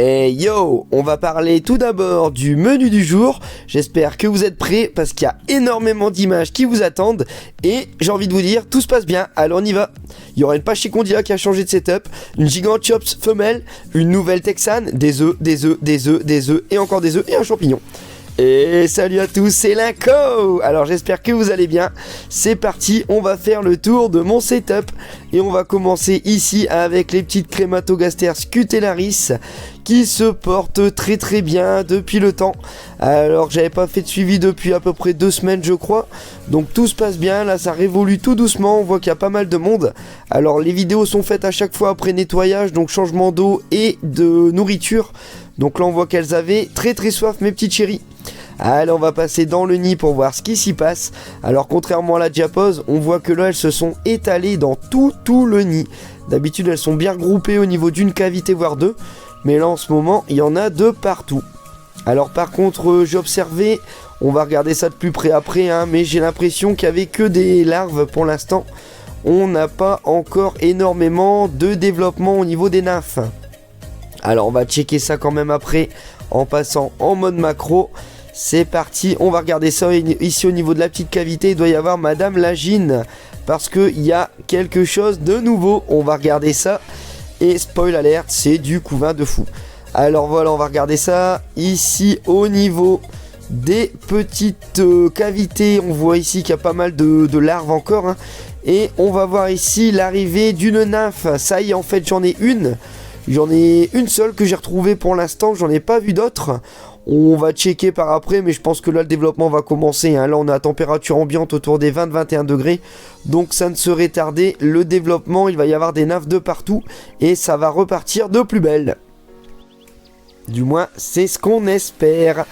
Et yo, on va parler tout d'abord du menu du jour. J'espère que vous êtes prêts parce qu'il y a énormément d'images qui vous attendent. Et j'ai envie de vous dire, tout se passe bien, alors on y va. Il y aura une Pachycondia qui a changé de setup, une Gigantops femelle, une nouvelle Texane, des œufs et encore des œufs et un champignon. Et salut à tous, c'est Linko. Alors j'espère que vous allez bien. C'est parti, on va faire le tour de mon setup. Et on va commencer ici avec les petites Crématogaster scutellaris qui se portent très bien depuis le temps. Alors j'avais pas fait de suivi depuis à peu près 2 semaines je crois. Donc tout se passe bien, là ça révolue tout doucement, on voit qu'il y a pas mal de monde. Alors les vidéos sont faites à chaque fois après nettoyage, donc changement d'eau et de nourriture. Donc là on voit qu'elles avaient très soif mes petites chéries. Allez, on va passer dans le nid pour voir ce qui s'y passe. Alors contrairement à la diapose, on voit que là elles se sont étalées dans tout le nid. D'habitude elles sont bien regroupées au niveau d'une cavité voire deux. Mais là en ce moment il y en a de partout. Alors par contre j'ai observé, on va regarder ça de plus près après hein, mais j'ai l'impression qu'il n'y avait que des larves pour l'instant. On n'a pas encore énormément de développement au niveau des nymphes. Alors on va checker ça quand même après en passant en mode macro. C'est parti, on va regarder ça ici au niveau de la petite cavité. Il doit y avoir Madame Lagine parce qu'il y a quelque chose de nouveau. On va regarder ça et spoil alert, c'est du couvain de fou. Alors voilà, on va regarder ça ici au niveau des petites cavités. On voit ici qu'il y a pas mal de larves encore hein. Et on va voir ici l'arrivée d'une nymphe. Ça y est, en fait j'en ai une. J'en ai une seule que j'ai retrouvée pour l'instant, j'en ai pas vu d'autres. On va checker par après, mais je pense que là le développement va commencer hein. Là on est à température ambiante autour des 20-21 degrés. Donc ça ne serait tardé, le développement, il va y avoir des nymphes de partout. Et ça va repartir de plus belle. Du moins c'est ce qu'on espère.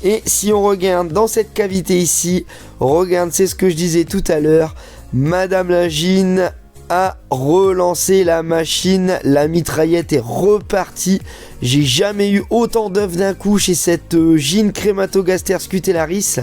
Et si on regarde dans cette cavité ici, regarde, c'est ce que je disais tout à l'heure. Madame Lagine a relancé la machine, la mitraillette est repartie. J'ai jamais eu autant d'œufs d'un coup chez cette Gine Crématogaster scutellaris.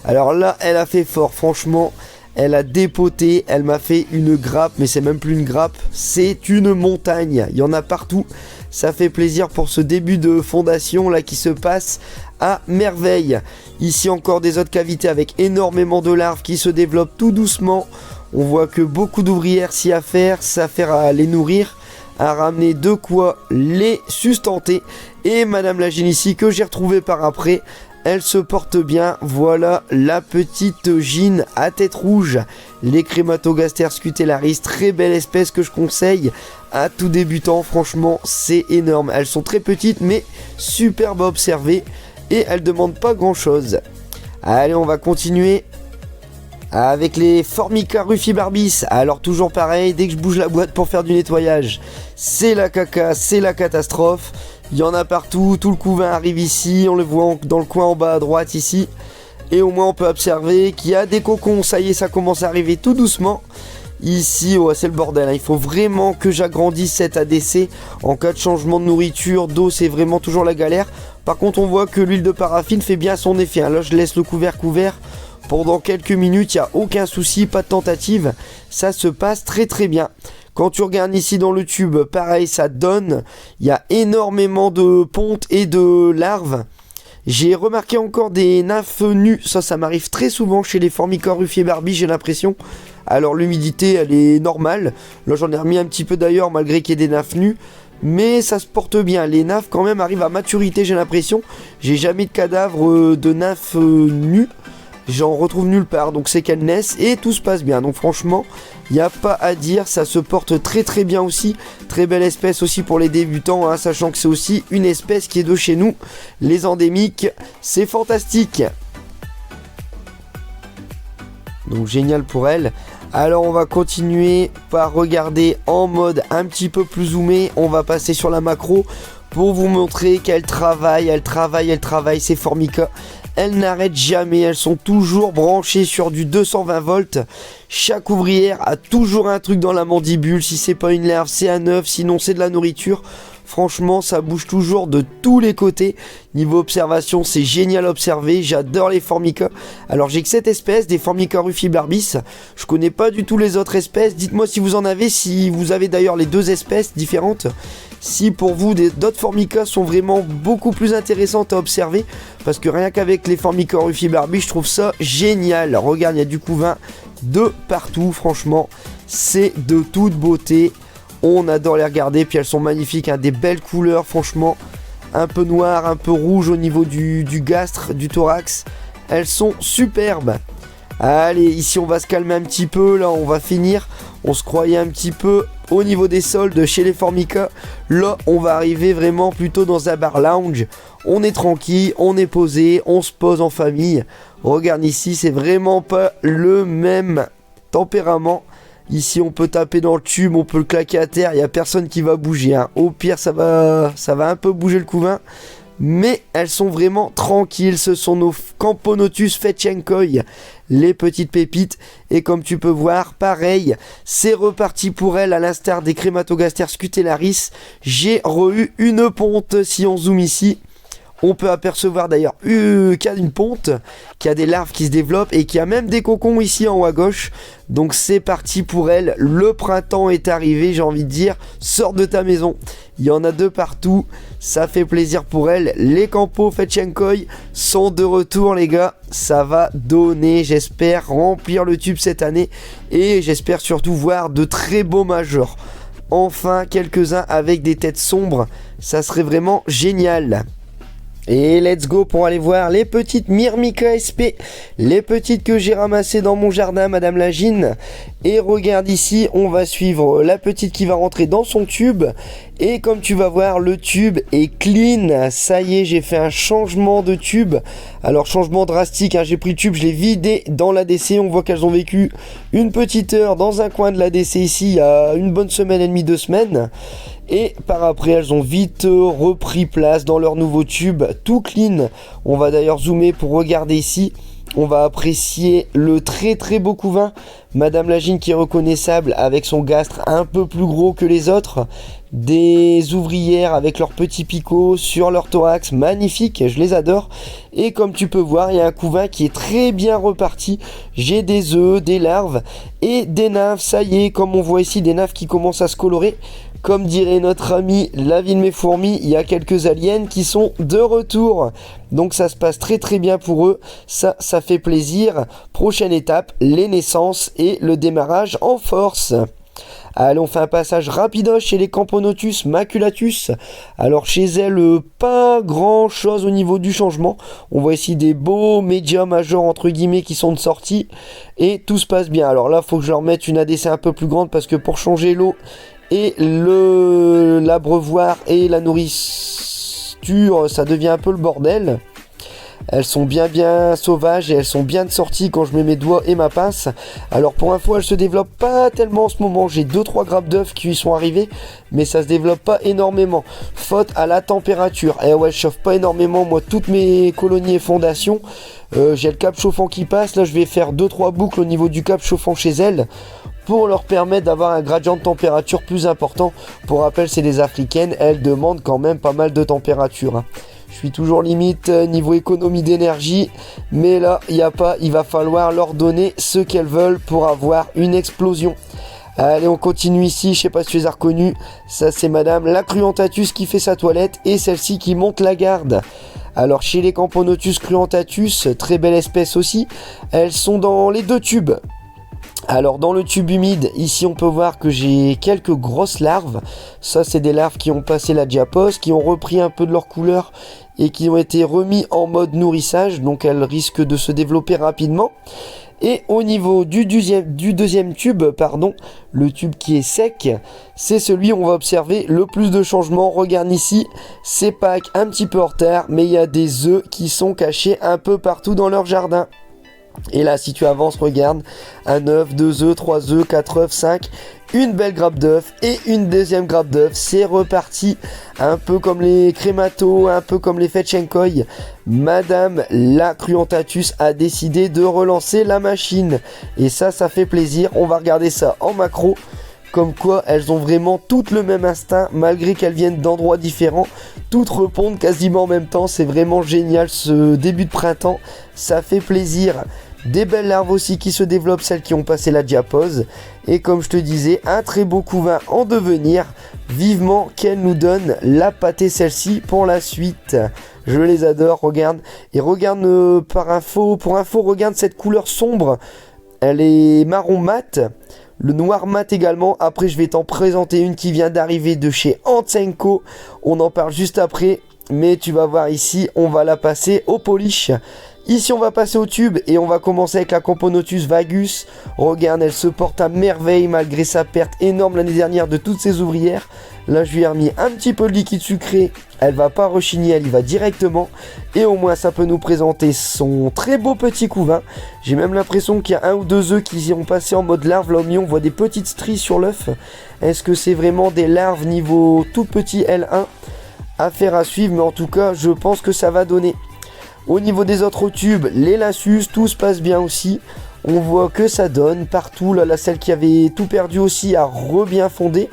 Alors là elle a fait fort, franchement elle a dépoté, elle m'a fait une grappe, mais c'est même plus une grappe, c'est une montagne, il y en a partout. Ça fait plaisir pour ce début de fondation là qui se passe à merveille. Ici encore des autres cavités avec énormément de larves qui se développent tout doucement. On voit que beaucoup d'ouvrières s'y affairent, s'affairent à les nourrir, à ramener de quoi les sustenter. Et Madame Lagine ici que j'ai retrouvée par après, elle se porte bien. Voilà la petite Gine à tête rouge, les Crématogaster scutellaris, très belle espèce que je conseille à tout débutant. Franchement c'est énorme, elles sont très petites mais superbes à observer et elles demandent pas grand chose. Allez, on va continuer avec les Formica rufibarbis. Alors toujours pareil, dès que je bouge la boîte pour faire du nettoyage, c'est la caca, c'est la catastrophe. Il y en a partout, tout le couvain arrive ici, on le voit dans le coin en bas à droite ici. Et au moins on peut observer qu'il y a des cocons, ça y est, ça commence à arriver tout doucement. Ici, ouais, c'est le bordel, hein. Il faut vraiment que j'agrandisse cette ADC. En cas de changement de nourriture, d'eau, c'est vraiment toujours la galère. Par contre, on voit que l'huile de paraffine fait bien son effet, hein. Là, je laisse le couvert pendant quelques minutes, il n'y a aucun souci, pas de tentative. Ça se passe très bien. Quand tu regardes ici dans le tube, pareil, ça donne. Il y a énormément de pontes et de larves. J'ai remarqué encore des nymphes nues. Ça m'arrive très souvent chez les Formica rufibarbis, j'ai l'impression. Alors l'humidité, elle est normale. Là, j'en ai remis un petit peu d'ailleurs, malgré qu'il y ait des nymphes nues. Mais ça se porte bien. Les nymphes, quand même, arrivent à maturité, j'ai l'impression. J'ai jamais de cadavre de nymphes nues. J'en retrouve nulle part, donc c'est qu'elles naissent et tout se passe bien. Donc franchement, il n'y a pas à dire, ça se porte très bien aussi. Très belle espèce aussi pour les débutants, hein, sachant que c'est aussi une espèce qui est de chez nous, les endémiques. C'est fantastique. Donc génial pour elle. Alors on va continuer par regarder en mode un petit peu plus zoomé. On va passer sur la macro pour vous montrer qu'elle travaille, ces Formica. Elles n'arrêtent jamais, elles sont toujours branchées sur du 220 volts. Chaque ouvrière a toujours un truc dans la mandibule. Si c'est pas une larve, c'est un œuf, sinon c'est de la nourriture. Franchement, ça bouge toujours de tous les côtés. Niveau observation, c'est génial à observer. J'adore les Formica. Alors, j'ai que cette espèce, des Formica rufibarbis. Je connais pas du tout les autres espèces. Dites-moi si vous en avez, si vous avez d'ailleurs les deux espèces différentes. Si pour vous, d'autres Formica sont vraiment beaucoup plus intéressantes à observer. Parce que rien qu'avec les Formica rufibarbis, je trouve ça génial. Regarde, il y a du couvain de partout. Franchement, c'est de toute beauté. On adore les regarder, puis elles sont magnifiques, hein, des belles couleurs, franchement, un peu noir, un peu rouge au niveau du gastre, du thorax. Elles sont superbes. Allez, ici on va se calmer un petit peu, là on va finir. On se croyait un petit peu au niveau des soldes chez les Formica. Là, on va arriver vraiment plutôt dans un bar lounge. On est tranquille, on est posé, on se pose en famille. Regarde ici, c'est vraiment pas le même tempérament. Ici on peut taper dans le tube, on peut le claquer à terre, il n'y a personne qui va bouger, hein. Au pire ça va un peu bouger le couvain. Mais elles sont vraiment tranquilles, ce sont nos Camponotus fetchenkoi, les petites pépites. Et comme tu peux voir, pareil, c'est reparti pour elles à l'instar des Crématogaster scutellaris. J'ai re-eu une ponte, si on zoome ici. On peut apercevoir d'ailleurs qu'il y a une ponte, qu'il y a des larves qui se développent et qu'il y a même des cocons ici en haut à gauche. Donc c'est parti pour elle. Le printemps est arrivé, j'ai envie de dire. Sors de ta maison. Il y en a deux partout. Ça fait plaisir pour elle. Les Campo fetchenkoi sont de retour, les gars. Ça va donner, j'espère, remplir le tube cette année. Et j'espère surtout voir de très beaux majors. Enfin, quelques-uns avec des têtes sombres. Ça serait vraiment génial. Et let's go pour aller voir les petites Myrmica SP, les petites que j'ai ramassées dans mon jardin, Madame Lagine. Et regarde ici, on va suivre la petite qui va rentrer dans son tube. Et comme tu vas voir, le tube est clean. Ça y est, j'ai fait un changement de tube. Alors changement drastique, hein, j'ai pris le tube, je l'ai vidé dans l'ADC. On voit qu'elles ont vécu une petite heure dans un coin de l'ADC ici, il y a une bonne semaine et demie, 2 semaines. Et par après, elles ont vite repris place dans leur nouveau tube, tout clean. On va d'ailleurs zoomer pour regarder ici. On va apprécier le très très beau couvain. Madame Lagine qui est reconnaissable avec son gastre un peu plus gros que les autres. Des ouvrières avec leurs petits picots sur leur thorax, magnifique, je les adore. Et comme tu peux voir, il y a un couvain qui est très bien reparti. J'ai des œufs, des larves et des nymphes. Ça y est, comme on voit ici, des nymphes qui commencent à se colorer. Comme dirait notre ami la vie de mes fourmis, il y a quelques aliens qui sont de retour. Donc ça se passe très très bien pour eux. Ça fait plaisir. Prochaine étape, les naissances et le démarrage en force. Allez, on fait un passage rapido chez les Camponotus maculatus. Alors chez elles, pas grand chose au niveau du changement. On voit ici des beaux médias majeurs entre guillemets qui sont de sortie. Et tout se passe bien. Alors là, il faut que je leur mette une ADC un peu plus grande parce que pour changer l'eau et l'abreuvoir et la nourriture, ça devient un peu le bordel. Elles sont bien sauvages et elles sont bien de sortie quand je mets mes doigts et ma pince. Alors pour info, elles se développent pas tellement en ce moment. J'ai 2-3 grappes d'œufs qui y sont arrivés, mais ça se développe pas énormément. Faute à la température. Et ouais, je chauffe pas énormément moi toutes mes colonies et fondations. J'ai le cap chauffant qui passe. Là, je vais faire 2-3 boucles au niveau du cap chauffant chez elles, pour leur permettre d'avoir un gradient de température plus important. Pour rappel, c'est des africaines, elles demandent quand même pas mal de température, hein. Je suis toujours limite niveau économie d'énergie, mais là, il va falloir leur donner ce qu'elles veulent pour avoir une explosion. Allez, on continue ici, je sais pas si tu les as reconnus. Ça, c'est Madame la Cruentatus qui fait sa toilette et celle-ci qui monte la garde. Alors, chez les Camponotus Cruentatus, très belle espèce aussi, elles sont dans les deux tubes. Alors dans le tube humide, ici on peut voir que j'ai quelques grosses larves. Ça c'est des larves qui ont passé la diapose, qui ont repris un peu de leur couleur et qui ont été remis en mode nourrissage. Donc elles risquent de se développer rapidement. Et au niveau du deuxième tube, le tube qui est sec, c'est celui où on va observer le plus de changements. Regarde ici, c'est Pâques un petit peu en retard, mais il y a des œufs qui sont cachés un peu partout dans leur jardin. Et là, si tu avances, regarde, un œuf, 2 œufs, 3 œufs, 4 œufs, 5, une belle grappe d'œufs et une deuxième grappe d'œufs. C'est reparti, un peu comme les crématos, un peu comme les fetchenkoi. Madame la Cruentatus a décidé de relancer la machine. Et ça fait plaisir. On va regarder ça en macro. Comme quoi elles ont vraiment toutes le même instinct malgré qu'elles viennent d'endroits différents. Toutes répondent quasiment en même temps. C'est vraiment génial ce début de printemps. Ça fait plaisir. Des belles larves aussi qui se développent, celles qui ont passé la diapause. Et comme je te disais, un très beau couvain en devenir. Vivement qu'elle nous donne la pâtée celle-ci pour la suite. Je les adore, regarde. Et regarde pour info, regarde cette couleur sombre. Elle est marron mat. Le noir mat également. Après, je vais t'en présenter une qui vient d'arriver de chez Antsenko. On en parle juste après. Mais tu vas voir ici, on va la passer au polish. Ici, on va passer au tube et on va commencer avec la Camponotus vagus. Regarde, elle se porte à merveille malgré sa perte énorme l'année dernière de toutes ses ouvrières. Là, je lui ai remis un petit peu de liquide sucré. Elle va pas rechigner, elle y va directement. Et au moins, ça peut nous présenter son très beau petit couvain. J'ai même l'impression qu'il y a un ou deux œufs qui ont passé en mode larve. Là, au milieu, on voit des petites stries sur l'œuf. Est-ce que c'est vraiment des larves niveau tout petit L1 ? Affaire à suivre, mais en tout cas, je pense que ça va donner. Au niveau des autres tubes, les Lassus, tout se passe bien aussi. On voit que ça donne partout. Là, celle qui avait tout perdu aussi a re-bien fondé.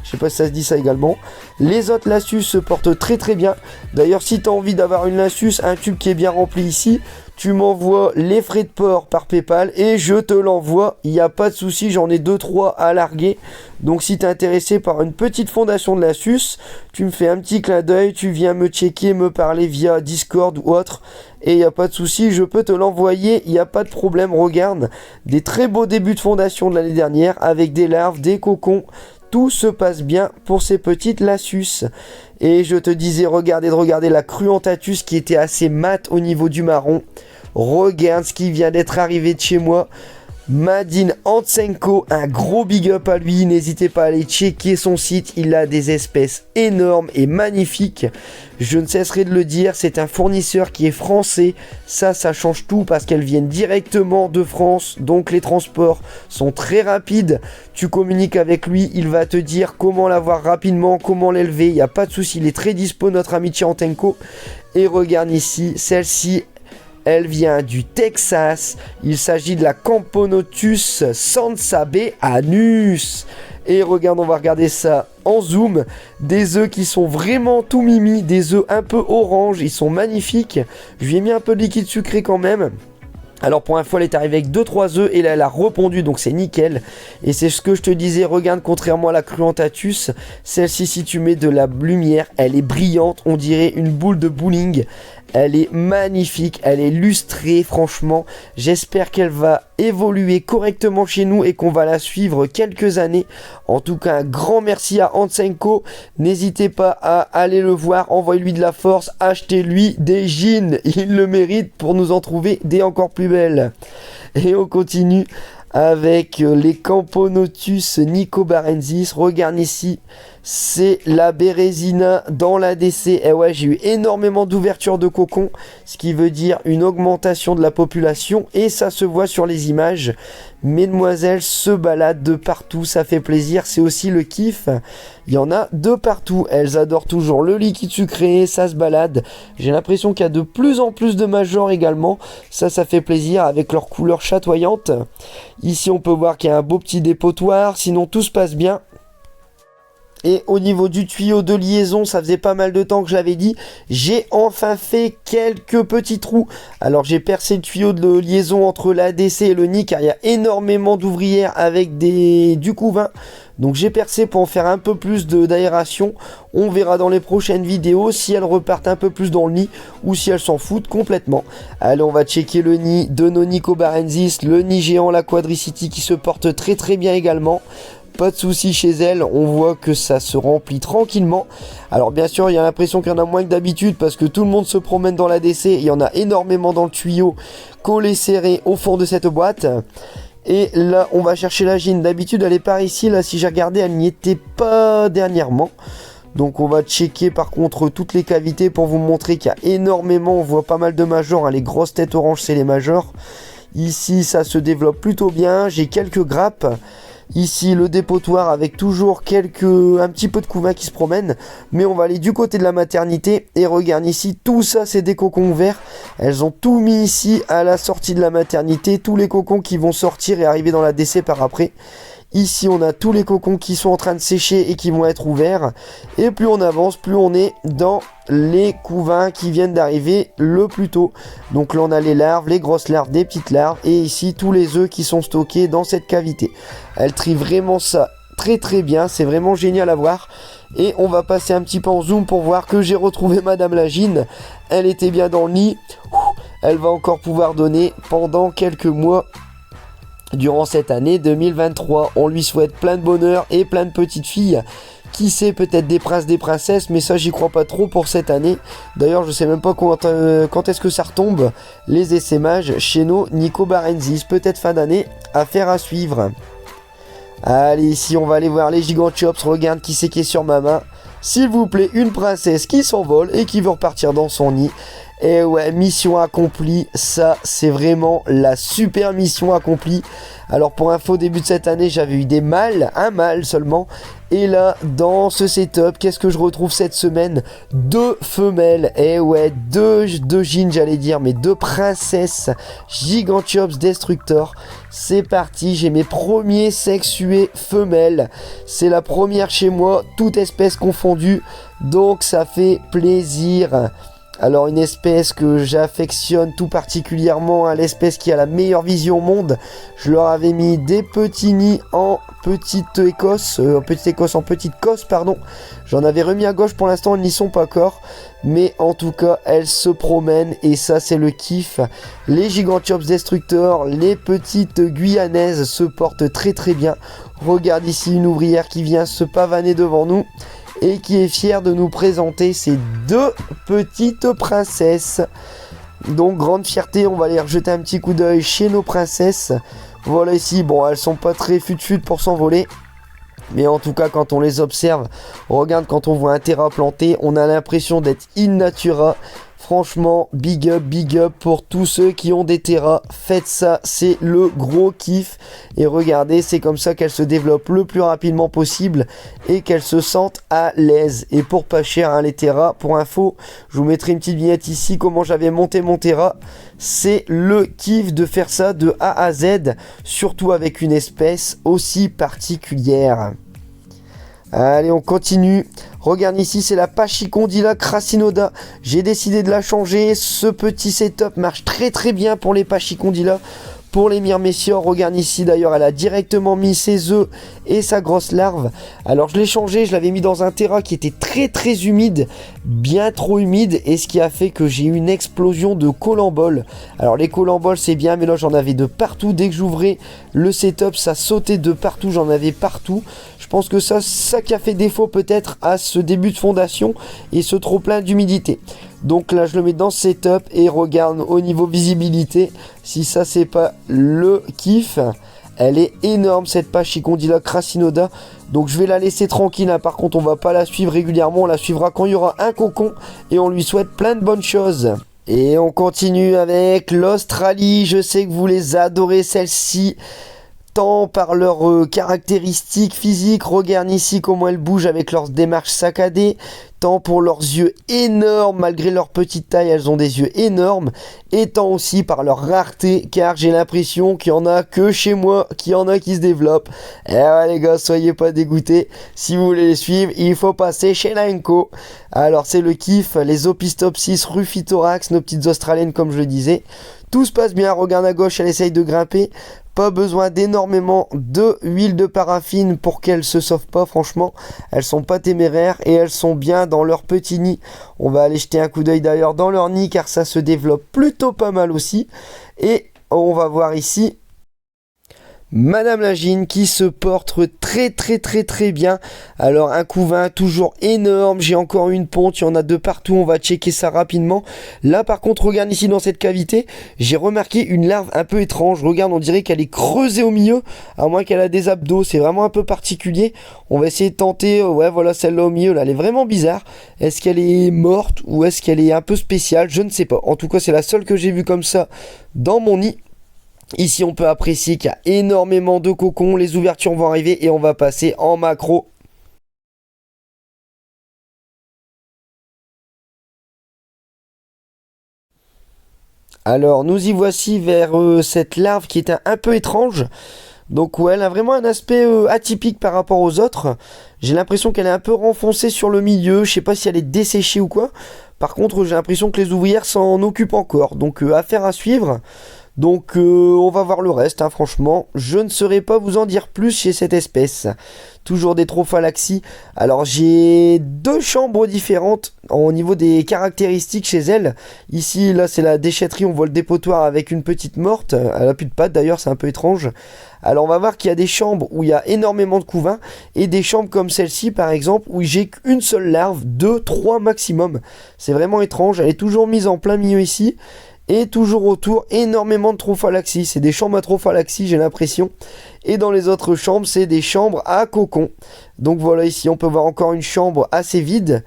Je sais pas si ça se dit ça également. Les autres Lassus se portent très très bien. D'ailleurs, si tu as envie d'avoir une Lassus, un tube qui est bien rempli ici, tu m'envoies les frais de port par PayPal et je te l'envoie. Il n'y a pas de souci, j'en ai 2-3 à larguer. Donc si tu es intéressé par une petite fondation de Lassus, tu me fais un petit clin d'œil, tu viens me checker, me parler via Discord ou autre. Et il n'y a pas de souci, je peux te l'envoyer, il n'y a pas de problème. Regarde, des très beaux débuts de fondation de l'année dernière avec des larves, des cocons. Tout se passe bien pour ces petites Lassus. Et je te disais, regardez la Cruentatus qui était assez mat au niveau du marron. Regarde ce qui vient d'être arrivé de chez moi. Madine Antsenko, un gros big up à lui, n'hésitez pas à aller checker son site, il a des espèces énormes et magnifiques, je ne cesserai de le dire, c'est un fournisseur qui est français, ça change tout parce qu'elles viennent directement de France, donc les transports sont très rapides, tu communiques avec lui, il va te dire comment l'avoir rapidement, comment l'élever, il n'y a pas de souci, il est très dispo notre ami Antsenko, et regarde ici, celle-ci, elle vient du Texas. Il s'agit de la Camponotus sansabeanus. Et regarde, on va regarder ça en zoom. Des œufs qui sont vraiment tout mimi. Des œufs un peu orange. Ils sont magnifiques. Je lui ai mis un peu de liquide sucré quand même. Alors pour info, elle est arrivée avec 2-3 œufs et là elle a répondu, donc c'est nickel. Et c'est ce que je te disais, regarde, contrairement à la Cruentatus, celle-ci, si tu mets de la lumière, elle est brillante, on dirait une boule de bowling. Elle est magnifique, elle est lustrée, franchement. J'espère qu'elle va évoluer correctement chez nous et qu'on va la suivre quelques années. En tout cas, un grand merci à Antsenko. N'hésitez pas à aller le voir, envoyez-lui de la force, achetez-lui des jeans. Il le mérite pour nous en trouver des encore plus belles. Et on continue avec les Camponotus nicobarensis. Regarde ici, c'est la Bérésina dans l'ADC. Et ouais, j'ai eu énormément d'ouverture de cocon, ce qui veut dire une augmentation de la population. Et ça se voit sur les images. Mesdemoiselles se baladent de partout, ça fait plaisir. C'est aussi le kiff. Il y en a de partout. Elles adorent toujours le liquide sucré, ça se balade. J'ai l'impression qu'il y a de plus en plus de majors également. Ça fait plaisir avec leur couleur chatoyante. Ici, on peut voir qu'il y a un beau petit dépotoir. Sinon, tout se passe bien. Et au niveau du tuyau de liaison, ça faisait pas mal de temps que je l'avais dit, j'ai enfin fait quelques petits trous. Alors j'ai percé le tuyau de liaison entre l'ADC et le nid car il y a énormément d'ouvrières avec du couvain. Donc j'ai percé pour en faire un peu plus d'aération. On verra dans les prochaines vidéos si elles repartent un peu plus dans le nid ou si elles s'en foutent complètement. Allez, on va checker le nid de nos Nicobarensis, le nid géant, la Quadricity qui se porte très très bien également. Pas de soucis chez elle, on voit que ça se remplit tranquillement. Alors bien sûr, il y a l'impression qu'il y en a moins que d'habitude parce que tout le monde se promène dans l'ADC. Il y en a énormément dans le tuyau, collé serré au fond de cette boîte. Et là, on va chercher la gine. D'habitude, elle est par ici. Là, si j'ai regardé, elle n'y était pas dernièrement. Donc on va checker par contre toutes les cavités pour vous montrer qu'il y a énormément. On voit pas mal de majors, hein. Les grosses têtes oranges, c'est les majors. Ici, ça se développe plutôt bien. J'ai quelques grappes. Ici le dépotoir avec toujours un petit peu de couvain qui se promène. Mais on va aller du côté de la maternité. Et regarde ici, tout ça c'est des cocons verts. Elles ont tout mis ici à la sortie de la maternité. Tous les cocons qui vont sortir et arriver dans la DC par après. Ici on a tous les cocons qui sont en train de sécher et qui vont être ouverts. Et plus on avance, plus on est dans les couvains qui viennent d'arriver le plus tôt. Donc là on a les larves, les grosses larves, des petites larves. Et ici tous les œufs qui sont stockés dans cette cavité. Elle trie vraiment ça très très bien, c'est vraiment génial à voir. Et on va passer un petit peu en zoom pour voir que j'ai retrouvé Madame Lagine. Elle était bien dans le nid. Elle va encore pouvoir donner pendant quelques mois durant cette année 2023. On lui souhaite plein de bonheur et plein de petites filles. Qui sait, peut-être des princes, des princesses, mais ça j'y crois pas trop pour cette année. D'ailleurs je sais même pas quand est-ce que ça retombe, les essaimages chez nos Nico Barenzis. Peut-être fin d'année, affaire à suivre. Allez, ici on va aller voir les Giganchops. Regarde qui c'est qui est sur ma main. S'il vous plaît, une princesse qui s'envole et qui veut repartir dans son nid. Et ouais, mission accomplie. Ça, c'est vraiment la super mission accomplie. Alors pour info, début de cette année, j'avais eu des mâles, un mâle seulement. Et là, dans ce setup, qu'est-ce que je retrouve cette semaine? 2 femelles. Et ouais, deux jeans, j'allais dire, mais 2 princesses Giganchops Destructor. C'est parti, j'ai mes premiers sexués femelles. C'est la première chez moi, toute espèce confondue. Donc ça fait plaisir. Alors une espèce que j'affectionne tout particulièrement, l'espèce qui a la meilleure vision au monde. Je leur avais mis des petits nids en petite Écosse, en petite cosse, pardon. J'en avais remis à gauche, pour l'instant elles n'y sont pas encore. Mais en tout cas, elles se promènent et ça c'est le kiff. Les Giganchops Destructor, les petites Guyanaises se portent très très bien. Regarde ici une ouvrière qui vient se pavaner devant nous. Et qui est fière de nous présenter ces 2 petites princesses. Donc grande fierté, on va aller rejeter un petit coup d'œil chez nos princesses. Voilà ici, bon elles sont pas très fut pour s'envoler. Mais en tout cas quand on les observe, regarde quand on voit un terra planté, on a l'impression d'être in natura. Franchement, big up pour tous ceux qui ont des terras. Faites ça, c'est le gros kiff. Et regardez, c'est comme ça qu'elles se développent le plus rapidement possible et qu'elles se sentent à l'aise. Et pour pas cher, hein, les terras, pour info, je vous mettrai une petite vignette ici, comment j'avais monté mon terra. C'est le kiff de faire ça de A à Z, surtout avec une espèce aussi particulière. Allez, on continue. Regarde ici, c'est la Pachycondyla crasinoda. J'ai décidé de la changer. Ce petit setup marche très très bien pour les Pachycondyla. Pour les myrméciores, regarde ici d'ailleurs, elle a directement mis ses œufs et sa grosse larve. Alors je l'ai changé, je l'avais mis dans un terrain qui était très très humide, bien trop humide, et ce qui a fait que j'ai eu une explosion de colamboles. Alors les colamboles c'est bien, mais là j'en avais de partout. Dès que j'ouvrais le setup, ça sautait de partout, j'en avais partout. Je pense que ça qui a fait défaut peut-être à ce début de fondation et ce trop plein d'humidité. Donc là je le mets dans ce setup et regarde au niveau visibilité, si ça c'est pas le kiff. Elle est énorme cette Pachycondyla crasinoda. Donc je vais la laisser tranquille, hein. Par contre on va pas la suivre régulièrement, on la suivra quand il y aura un cocon. Et on lui souhaite plein de bonnes choses. Et on continue avec l'Australie. Je sais que vous les adorez celle-ci, tant par leurs caractéristiques physiques. Regarde ici comment elles bougent avec leurs démarches saccadées, tant pour leurs yeux énormes, malgré leur petite taille, elles ont des yeux énormes, et tant aussi par leur rareté, car j'ai l'impression qu'il y en a que chez moi, qu'il y en a qui se développent. Et ouais les gars, soyez pas dégoûtés, si vous voulez les suivre, il faut passer chez Lenko. Alors c'est le kiff, les Opistopsis rufithorax, nos petites australiennes comme je le disais. Tout se passe bien, regarde à gauche, elle essaye de grimper. Pas besoin d'énormément de huile de paraffine pour qu'elles se sauvent pas, franchement. Elles sont pas téméraires et elles sont bien dans leur petit nid. On va aller jeter un coup d'œil d'ailleurs dans leur nid car ça se développe plutôt pas mal aussi. Et on va voir ici Madame Lagine qui se porte très bien. Alors un couvain toujours énorme, j'ai encore une ponte, il y en a de partout, on va checker ça rapidement. Là par contre regarde ici dans cette cavité, j'ai remarqué une larve un peu étrange. Regarde, on dirait qu'elle est creusée au milieu, à moins qu'elle a des abdos, c'est vraiment un peu particulier. On va essayer de tenter, ouais voilà celle-là au milieu, là elle est vraiment bizarre. Est-ce qu'elle est morte ou est-ce qu'elle est un peu spéciale? Je ne sais pas, en tout cas c'est la seule que j'ai vue comme ça dans mon nid. Ici on peut apprécier qu'il y a énormément de cocons, les ouvertures vont arriver et on va passer en macro. Alors nous y voici vers cette larve qui est un peu étrange. Donc ouais, elle a vraiment un aspect atypique par rapport aux autres. J'ai l'impression qu'elle est un peu renfoncée sur le milieu, je sais pas si elle est desséchée ou quoi. Par contre, j'ai l'impression que les ouvrières s'en occupent encore, donc affaire à suivre. Donc on va voir le reste, hein, franchement. Je ne saurais pas vous en dire plus chez cette espèce. Toujours des Trophalaxies. Alors j'ai deux chambres différentes au niveau des caractéristiques chez elle. Ici, là c'est la déchetterie, on voit le dépotoir avec une petite morte. Elle a plus de pattes d'ailleurs, c'est un peu étrange. Alors on va voir qu'il y a des chambres où il y a énormément de couvains. Et des chambres comme celle-ci par exemple, où j'ai qu'une seule larve, 2, 3 maximum. C'est vraiment étrange, elle est toujours mise en plein milieu ici. Et toujours autour, énormément de Trophalaxies. C'est des chambres à Trophalaxies, j'ai l'impression. Et dans les autres chambres, c'est des chambres à cocon. Donc voilà, ici, on peut voir encore une chambre assez vide.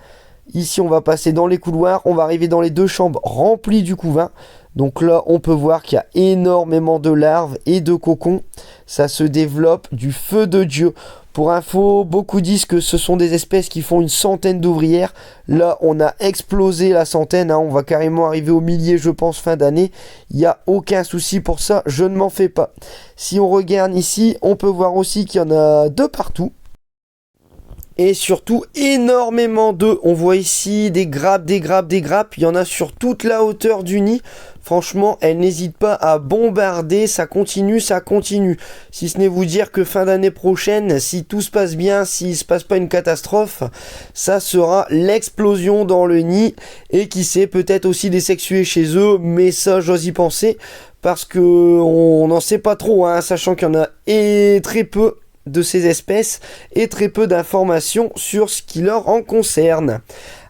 Ici, on va passer dans les couloirs. On va arriver dans les deux chambres remplies du couvain. Donc là, on peut voir qu'il y a énormément de larves et de cocons. Ça se développe du feu de Dieu. Pour info, beaucoup disent que ce sont des espèces qui font une centaine d'ouvrières. Là, on a explosé la centaine. On va carrément arriver au millier, je pense, fin d'année. Il n'y a aucun souci pour ça. Je ne m'en fais pas. Si on regarde ici, on peut voir aussi qu'il y en a de partout. Et surtout énormément d'œufs. On voit ici des grappes, des grappes, des grappes. Il y en a sur toute la hauteur du nid. Franchement, elle n'hésite pas à bombarder. Ça continue, ça continue. Si ce n'est vous dire que fin d'année prochaine, si tout se passe bien, s'il ne se passe pas une catastrophe, ça sera l'explosion dans le nid. Et qui sait, peut-être aussi des sexués chez eux. Mais ça, j'ose y penser. Parce que on n'en sait pas trop, hein, sachant qu'il y en a très peu de ces espèces et très peu d'informations sur ce qui leur en concerne.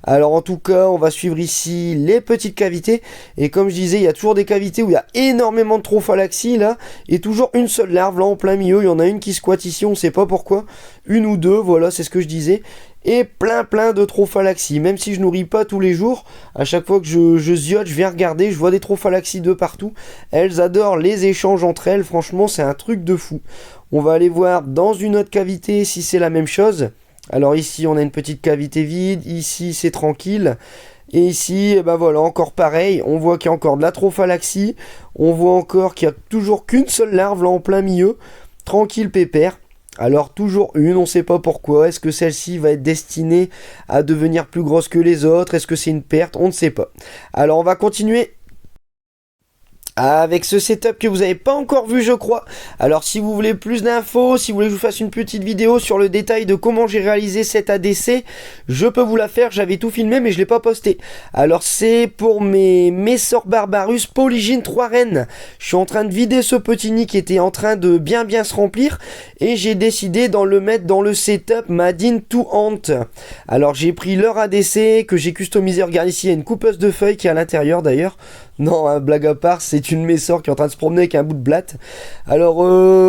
Alors en tout cas, on va suivre ici les petites cavités. Et comme je disais, il y a toujours des cavités où il y a énormément de Trophalaxies là. Et toujours une seule larve là en plein milieu. Il y en a une qui squatte ici, on ne sait pas pourquoi. Une ou deux, voilà, c'est ce que je disais. Et plein de Trophalaxies. Même si je nourris pas tous les jours, à chaque fois que je ziote, je viens regarder, je vois des Trophalaxies de partout. Elles adorent les échanges entre elles. Franchement, c'est un truc de fou. On va aller voir dans une autre cavité si c'est la même chose. Alors ici, on a une petite cavité vide. Ici, c'est tranquille. Et ici, ben voilà, encore pareil. On voit qu'il y a encore de la Trophalaxie. On voit encore qu'il n'y a toujours qu'une seule larve là en plein milieu. Tranquille, pépère. Alors toujours une, on ne sait pas pourquoi. Est-ce que celle-ci va être destinée à devenir plus grosse que les autres? Est-ce que c'est une perte? On ne sait pas. Alors on va continuer avec ce setup que vous n'avez pas encore vu, je crois. Alors si vous voulez plus d'infos, si vous voulez que je vous fasse une petite vidéo sur le détail de comment j'ai réalisé cette ADC, je peux vous la faire. J'avais tout filmé mais je ne l'ai pas posté. Alors c'est pour mes Messor Barbarus Polygyne 3 reines. Je suis en train de vider ce petit nid qui était en train de bien se remplir. Et j'ai décidé d'en le mettre dans le setup Madine to Hunt. Alors j'ai pris leur ADC que j'ai customisé. Regarde ici, il y a une coupeuse de feuilles qui est à l'intérieur d'ailleurs. Non, hein, blague à part, c'est une Messor qui est en train de se promener avec un bout de blatte. Alors,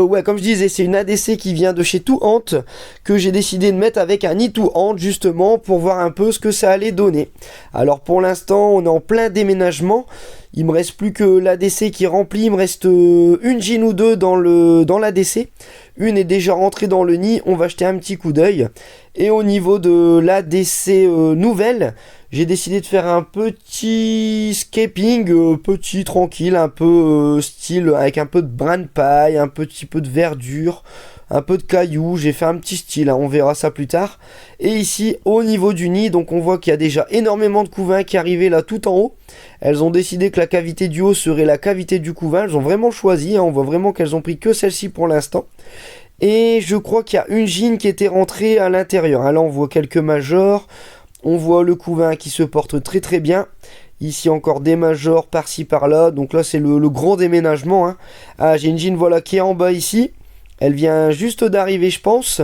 ouais, comme je disais, c'est une ADC qui vient de chez To Hunt, que j'ai décidé de mettre avec un nid To Hunt, justement, pour voir un peu ce que ça allait donner. Alors, pour l'instant, on est en plein déménagement. Il me reste plus que l'ADC qui est remplie. Il me reste une gine ou deux dans l'ADC. Une est déjà rentrée dans le nid. On va jeter un petit coup d'œil. Et au niveau de l'ADC nouvelle, j'ai décidé de faire un petit scaping, petit, tranquille, un peu style avec un peu de brin de paille, un petit peu de verdure, un peu de cailloux. J'ai fait un petit style, hein, on verra ça plus tard. Et ici, au niveau du nid, donc on voit qu'il y a déjà énormément de couvains qui arrivaient là tout en haut. Elles ont décidé que la cavité du haut serait la cavité du couvain. Elles ont vraiment choisi, hein, on voit vraiment qu'elles ont pris que celle-ci pour l'instant. Et je crois qu'il y a une gine qui était rentrée à l'intérieur. Là, on voit quelques majors. On voit le couvain qui se porte très très bien. Ici encore des majors par-ci par-là. Donc là, c'est le grand déménagement. Hein. Ah, j'ai une gine voilà, qui est en bas ici. Elle vient juste d'arriver, je pense.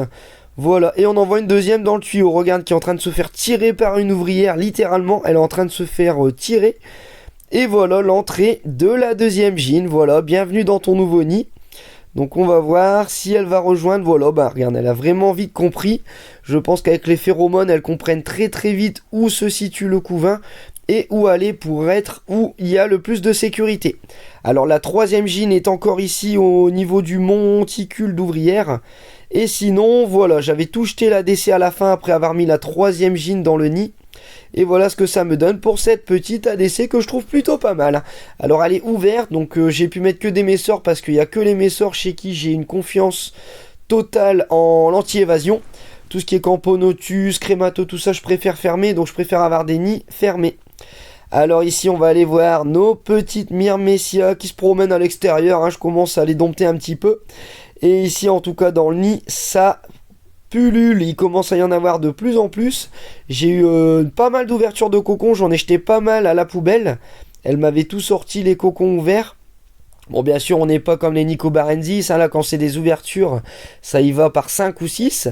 Voilà, et on envoie une deuxième dans le tuyau. Regarde, qui est en train de se faire tirer par une ouvrière. Littéralement, elle est en train de se faire tirer. Et voilà l'entrée de la deuxième gine. Voilà, bienvenue dans ton nouveau nid. Donc on va voir si elle va rejoindre. Voilà, bah regarde, elle a vraiment vite compris. Je pense qu'avec les phéromones, elles comprennent très très vite où se situe le couvain et où aller pour être où il y a le plus de sécurité. Alors la troisième gine est encore ici au niveau du monticule d'ouvrière. Et sinon, voilà, j'avais tout jeté l'ADC à la fin après avoir mis la troisième gine dans le nid. Et voilà ce que ça me donne pour cette petite ADC que je trouve plutôt pas mal. Alors elle est ouverte, donc j'ai pu mettre que des messors parce qu'il n'y a que les messors chez qui j'ai une confiance totale en l'anti-évasion. Tout ce qui est Camponotus, Crémato, tout ça je préfère fermer, donc je préfère avoir des nids fermés. Alors ici on va aller voir nos petites Myrmecia qui se promènent à l'extérieur, hein. Je commence à les dompter un petit peu. Et ici en tout cas dans le nid ça pullule, il commence à y en avoir de plus en plus. J'ai eu pas mal d'ouvertures de cocons, j'en ai jeté pas mal à la poubelle. Elle m'avait tout sorti les cocons ouverts. Bon bien sûr on n'est pas comme les Nicobarensis, hein, là quand c'est des ouvertures ça y va par 5 ou 6.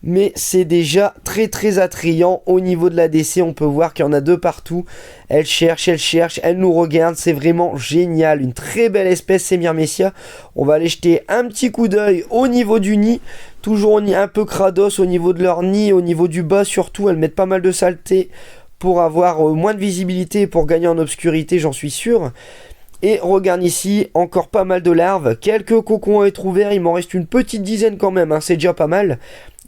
Mais c'est déjà très très attrayant au niveau de la DC, on peut voir qu'il y en a deux partout. Elle cherche, elle nous regarde, c'est vraiment génial. Une très belle espèce, c'est Myrmecia. On va aller jeter un petit coup d'œil au niveau du nid. Toujours un peu crados au niveau de leur nid, au niveau du bas surtout, elles mettent pas mal de saleté pour avoir moins de visibilité et pour gagner en obscurité, j'en suis sûr. Et regarde ici, encore pas mal de larves, quelques cocons à être ouverts, il m'en reste une petite dizaine quand même, hein, c'est déjà pas mal.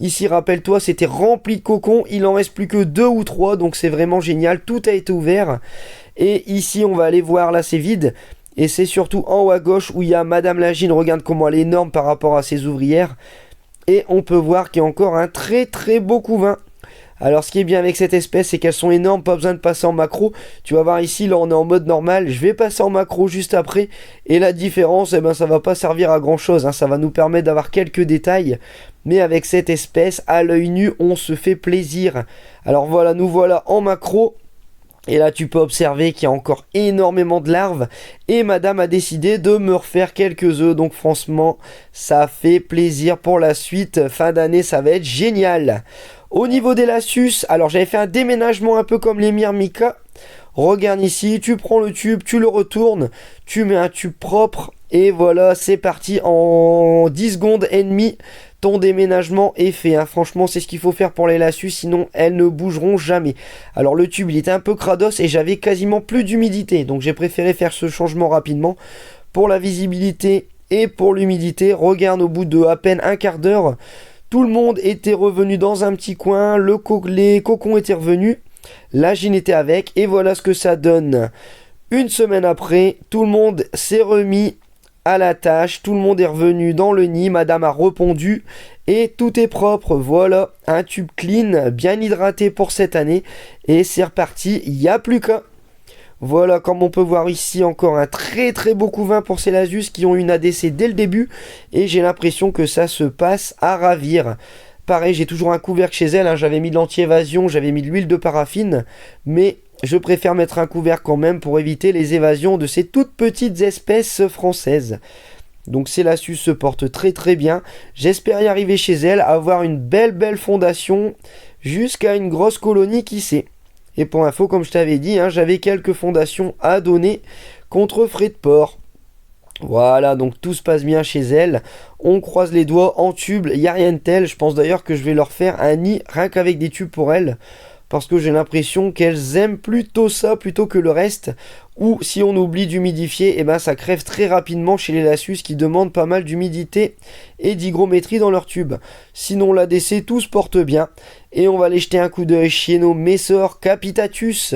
Ici, rappelle-toi, c'était rempli de cocons, il en reste plus que 2 ou 3, donc c'est vraiment génial, tout a été ouvert. Et ici, on va aller voir, là c'est vide, et c'est surtout en haut à gauche où il y a Madame Lagine, regarde comment elle est énorme par rapport à ses ouvrières. Et on peut voir qu'il y a encore un très très beau couvain. Alors ce qui est bien avec cette espèce, c'est qu'elles sont énormes, pas besoin de passer en macro. Tu vas voir ici, là on est en mode normal, je vais passer en macro juste après. Et la différence, eh ben, ça va pas servir à grand chose, hein. Ça va nous permettre d'avoir quelques détails. Mais avec cette espèce, à l'œil nu, on se fait plaisir. Alors voilà, nous voilà en macro. Et là tu peux observer qu'il y a encore énormément de larves. Et madame a décidé de me refaire quelques œufs. Donc franchement, ça fait plaisir pour la suite. Fin d'année, ça va être génial. Au niveau des Lacus, alors j'avais fait un déménagement un peu comme les Myrmica. Regarde ici, tu prends le tube, tu le retournes, tu mets un tube propre et voilà, c'est parti. En 10 secondes et demie, ton déménagement est fait, hein. Franchement, c'est ce qu'il faut faire pour les Lacus, sinon elles ne bougeront jamais. Alors le tube, il était un peu crados et j'avais quasiment plus d'humidité, donc j'ai préféré faire ce changement rapidement. Pour la visibilité et pour l'humidité, regarde au bout de à peine un quart d'heure, tout le monde était revenu dans un petit coin, les cocons étaient revenus, la gine était avec, et voilà ce que ça donne. Une semaine après, tout le monde s'est remis à la tâche, tout le monde est revenu dans le nid, madame a répondu, et tout est propre. Voilà, un tube clean, bien hydraté pour cette année, et c'est reparti, il n'y a plus qu'à. Voilà, comme on peut voir ici, encore un très très beau couvain pour ces Lacus qui ont une ADC dès le début. Et j'ai l'impression que ça se passe à ravir. Pareil, j'ai toujours un couvercle chez elle, hein. J'avais mis de l'anti-évasion, j'avais mis de l'huile de paraffine. Mais je préfère mettre un couvercle quand même pour éviter les évasions de ces toutes petites espèces françaises. Donc ces Lacus se portent très très bien. J'espère y arriver chez elle, avoir une belle fondation jusqu'à une grosse colonie, qui sait. Et pour info, comme je t'avais dit, hein, j'avais quelques fondations à donner contre frais de port. Voilà, donc tout se passe bien chez elle. On croise les doigts en tube, il n'y a rien de tel. Je pense d'ailleurs que je vais leur faire un nid rien qu'avec des tubes pour elles. Parce que j'ai l'impression qu'elles aiment plutôt ça plutôt que le reste. Ou si on oublie d'humidifier, et ben ça crève très rapidement chez les Lacus qui demandent pas mal d'humidité et d'hygrométrie dans leur tube. Sinon l'ADC, tout se porte bien. Et on va aller jeter un coup d'œil chez nos Messor Capitatus.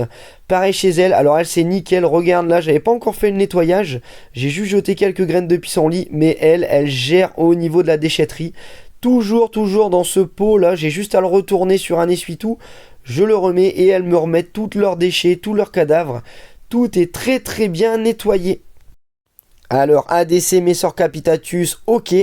Pareil chez elle, alors elle c'est nickel, regarde là, j'avais pas encore fait le nettoyage. J'ai juste jeté quelques graines de pissenlit, mais elle gère au niveau de la déchetterie. Toujours dans ce pot là, j'ai juste à le retourner sur un essuie-tout. Je le remets et elles me remettent tous leurs déchets, tous leurs cadavres. Tout est très très bien nettoyé. Alors ADC Messor Capitatus, ok.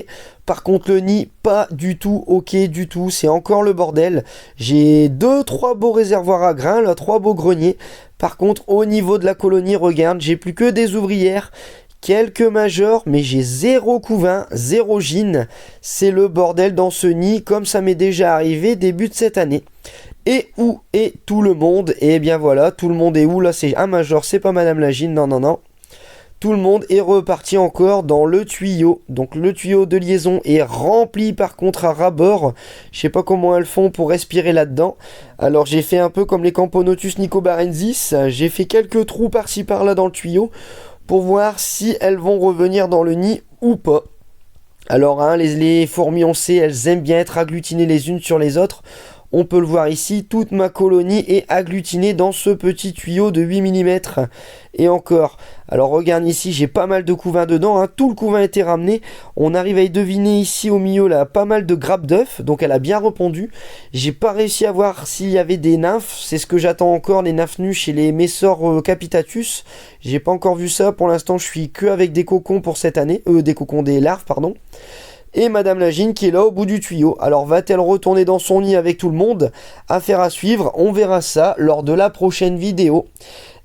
Par contre le nid, pas du tout ok du tout. C'est encore le bordel. J'ai 2-3 beaux réservoirs à grains, là 3 beaux greniers. Par contre au niveau de la colonie, regarde, j'ai plus que des ouvrières. Quelques majors, mais j'ai 0 couvain, 0 gine. C'est le bordel dans ce nid, comme ça m'est déjà arrivé début de cette année. Et où est tout le monde? Et bien voilà, tout le monde est où? Là c'est un major, c'est pas Madame Lagine, non. Tout le monde est reparti encore dans le tuyau. Donc le tuyau de liaison est rempli par contre à ras-bord. Je sais pas comment elles font pour respirer là-dedans. Alors j'ai fait un peu comme les Camponotus nicobarensis. J'ai fait quelques trous par-ci par-là dans le tuyau pour voir si elles vont revenir dans le nid ou pas. Alors hein, les fourmis, on sait, elles aiment bien être agglutinées les unes sur les autres. On peut le voir ici, toute ma colonie est agglutinée dans ce petit tuyau de 8 mm. Et encore, alors regarde ici, j'ai pas mal de couvains dedans, hein. Tout le couvain a été ramené. On arrive à y deviner ici au milieu là, pas mal de grappes d'œufs, donc elle a bien répondu. J'ai pas réussi à voir s'il y avait des nymphes, c'est ce que j'attends encore, les nymphes nues chez les Messor capitatus. J'ai pas encore vu ça, pour l'instant je suis que avec des cocons pour cette année, des larves pardon. Et Madame Lagine qui est là au bout du tuyau. Alors va-t-elle retourner dans son nid avec tout le monde? Affaire à suivre, on verra ça lors de la prochaine vidéo.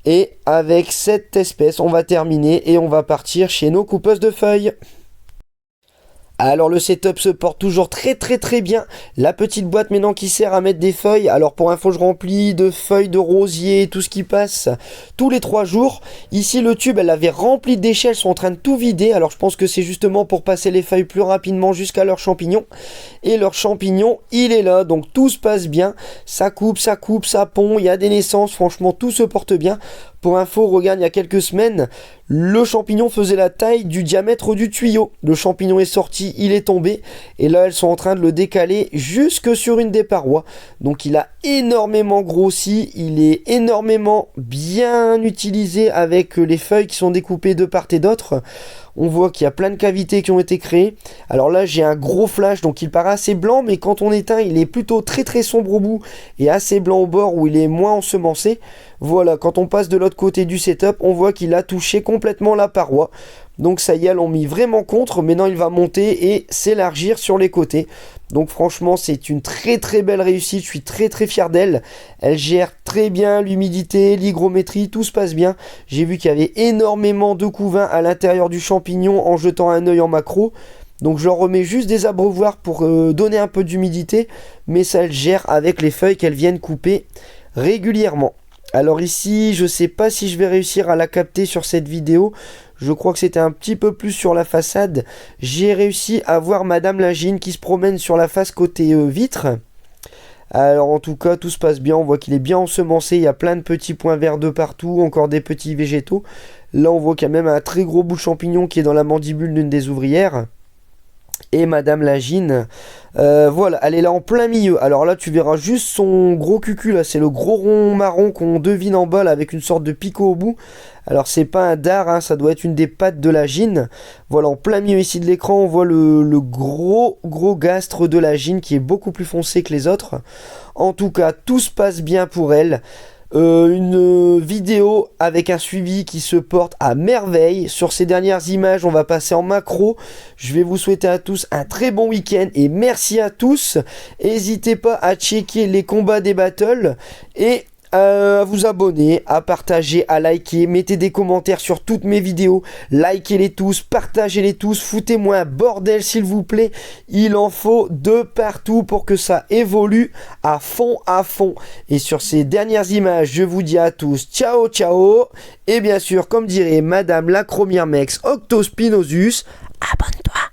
Et avec cette espèce, on va terminer et on va partir chez nos coupeuses de feuilles. Alors le setup se porte toujours très bien. La petite boîte maintenant qui sert à mettre des feuilles. Alors pour info, je remplis de feuilles de rosier, tout ce qui passe tous les 3 jours. Ici le tube, elle avait rempli de déchets, elles sont en train de tout vider. Alors je pense que c'est justement pour passer les feuilles plus rapidement jusqu'à leurs champignons. Et leur champignon, il est là, donc tout se passe bien. Ça coupe, ça pond, il y a des naissances, franchement tout se porte bien. Pour info, regarde, il y a quelques semaines, le champignon faisait la taille du diamètre du tuyau. Le champignon est sorti, il est tombé. Et là, elles sont en train de le décaler jusque sur une des parois. Donc il a énormément grossi. Il est énormément bien utilisé avec les feuilles qui sont découpées de part et d'autre. On voit qu'il y a plein de cavités qui ont été créées. Alors là, j'ai un gros flash, donc il paraît assez blanc. Mais quand on éteint, il est plutôt très sombre au bout. Et assez blanc au bord où il est moins ensemencé. Voilà, quand on passe de l'autre côté du setup, on voit qu'il a touché complètement la paroi. Donc ça y est, elles l'ont mis vraiment contre. Maintenant, il va monter et s'élargir sur les côtés. Donc franchement, c'est une très belle réussite. Je suis très fier d'elle. Elle gère très bien l'humidité, l'hygrométrie, tout se passe bien. J'ai vu qu'il y avait énormément de couvains à l'intérieur du champignon en jetant un œil en macro. Donc je leur remets juste des abreuvoirs pour donner un peu d'humidité. Mais ça, elle gère avec les feuilles qu'elles viennent couper régulièrement. Alors ici, je sais pas si je vais réussir à la capter sur cette vidéo. Je crois que c'était un petit peu plus sur la façade. J'ai réussi à voir Madame Lagine qui se promène sur la face côté vitre. Alors en tout cas, tout se passe bien. On voit qu'il est bien ensemencé. Il y a plein de petits points verts de partout. Encore des petits végétaux. Là, on voit qu'il y a même un très gros bout de champignon qui est dans la mandibule d'une des ouvrières. Et Madame Lagine, voilà, elle est là en plein milieu. Alors là, tu verras juste son gros cucul, là, c'est le gros rond marron qu'on devine en bas, là, avec une sorte de picot au bout. Alors c'est pas un dard, hein, ça doit être une des pattes de Lagine. Voilà, en plein milieu ici de l'écran, on voit le gros gastre de Lagine qui est beaucoup plus foncé que les autres. En tout cas, tout se passe bien pour elle. Une vidéo avec un suivi qui se porte à merveille. Sur ces dernières images, on va passer en macro. Je vais vous souhaiter à tous un très bon week-end et merci à tous. N'hésitez pas à checker les combats des battles et à vous abonner, à partager, à liker, mettez des commentaires sur toutes mes vidéos, likez-les tous, partagez-les tous, foutez-moi un bordel s'il vous plaît, il en faut de partout pour que ça évolue à fond. Et sur ces dernières images, je vous dis à tous ciao, et bien sûr, comme dirait Madame la Chromirmex Octospinosus, abonne-toi.